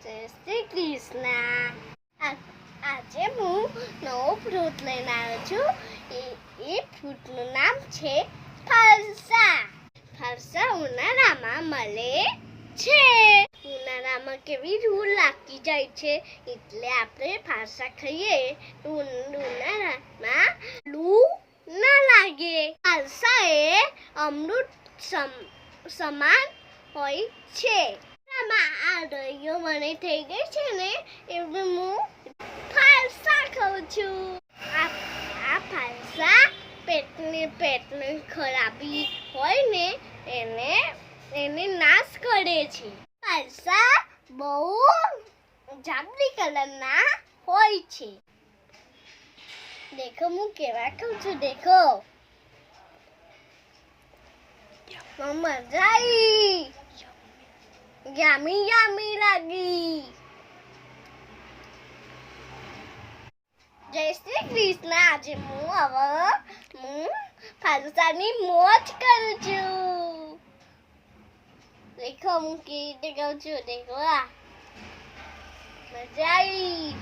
જય શ્રી કૃષ્ણ. આજે હું નવો ફ્રૂટ લઈને આવ્યો છું. એ ફ્રૂટનું નામ છે ફરસા. ફરસા ઉનાળામાં મળે છે. ઉનાળામાં કેવી લૂ લાગી જાય છે, એટલે આપણે ફરસા ખાઈએ તો ઉનાળામાં લૂ ના લાગે. ફરસા એ અમૃત સમાન હોય છે. આ દહીઓ મને થઈ ગઈ છે ને, એટલે હું ફરસા ખાઉં છું. આ ફરસા પેટની ખરાબી હોય ને એને નાશ કરે છે. ફરસા બહુ જાંબલી કલરના હોય છે. દેખો હું કેવા ખાઉં છું. દેખો મજા આવી. યમી લાગી. જય શ્રી કૃષ્ણ. આજે હું ફરસાની મોજ કરું છું. દેખો હું કેવી રીતે કહું છું. દેખો મજા આવી.